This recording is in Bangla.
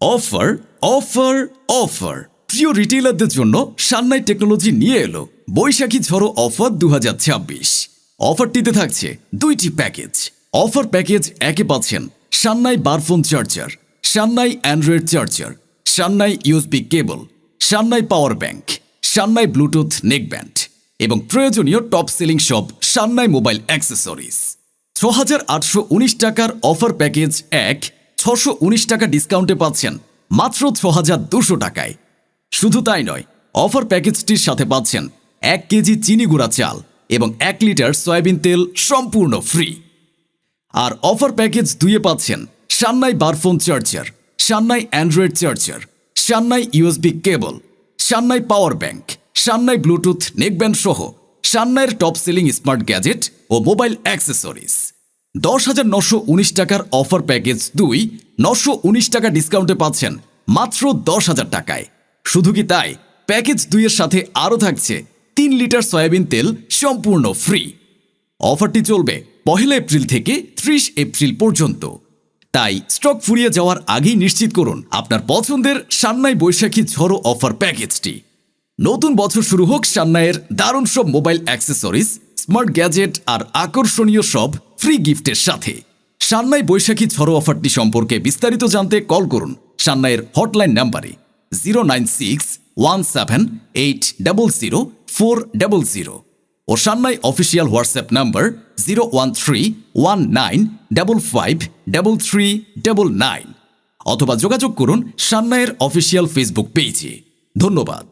অফার অফার অফার প্রিয় রিটেইলারদের জন্য সান্নাই টেকনোলজি নিয়ে এলো বৈশাখী ঝড়ো অফার 2026। অফারটিতে থাকছে দুইটি প্যাকেজ। অফার প্যাকেজ একে পাচ্ছেন সান্নাই বারফোন চার্জার, সান্নাই অ্যান্ড্রয়েড চার্জার, সান্নাই ইউএসবি কেবল, সান্নাই পাওয়ার ব্যাংক, সান্নাই ব্লুটুথ নেকব্যান্ড এবং প্রয়োজনীয় টপ সেলিং সব সান্নাই মোবাইল অ্যাক্সেসরিজ। ৬,৮১৯ টাকার অফার প্যাকেজ ১ ৬১৯ টাকা ডিসকাউন্টে পাচ্ছেন মাত্র ৬,২০০ টাকায়। শুধু তাই নয়, অফার প্যাকেজটির সাথে পাচ্ছেন ১ কেজি চিনি গুঁড়া চাল এবং ১ লিটার সয়াবিন তেল সম্পূর্ণ ফ্রি। আর অফার প্যাকেজ ২-এ পাচ্ছেন সান্নাই বারফোন চার্জার, সান্নাই অ্যান্ড্রয়েড চার্জার, সান্নাই ইউএসবি কেবল, সান্নাই পাওয়ার ব্যাংক, সান্নাই ব্লুটুথ নেকব্যান্ড সহ সান্নাইয়ের টপ সেলিং স্মার্ট গ্যাজেট ও মোবাইল অ্যাক্সেসরিজ। ১০,৯১৯ টাকার অফার প্যাকেজ ২ ৯১৯ টাকা ডিসকাউন্টে পাচ্ছেন মাত্র ১০,০০০ টাকায়। শুধু কি তাই, প্যাকেজ ২-এর সাথে আরও থাকছে ৩ লিটার সয়াবিন তেল সম্পূর্ণ ফ্রি। অফারটি চলবে ১ এপ্রিল থেকে ৩০ এপ্রিল পর্যন্ত। তাই স্টক ফুরিয়ে যাওয়ার আগেই নিশ্চিত করুন আপনার পছন্দের সান্নাই বৈশাখী ঝড়ো অফার প্যাকেজটি। নতুন বছর শুরু হোক সান্নাইয়ের দারুণ সব মোবাইল অ্যাক্সেসরিজ, স্মার্ট গ্যাজেট আর আকর্ষণীয় সব ফ্রি গিফটের সাথে। সান্নাই বৈশাখী ঝড়ো অফারটি সম্পর্কে বিস্তারিত জানতে কল করুন সান্নাইয়ের হটলাইন নাম্বারে 09617800400 ও সান্নাই অফিসিয়াল হোয়াটসঅ্যাপ নাম্বার 01319553399 অথবা যোগাযোগ করুন সান্নাইয়ের অফিসিয়াল ফেসবুক পেজে। ধন্যবাদ।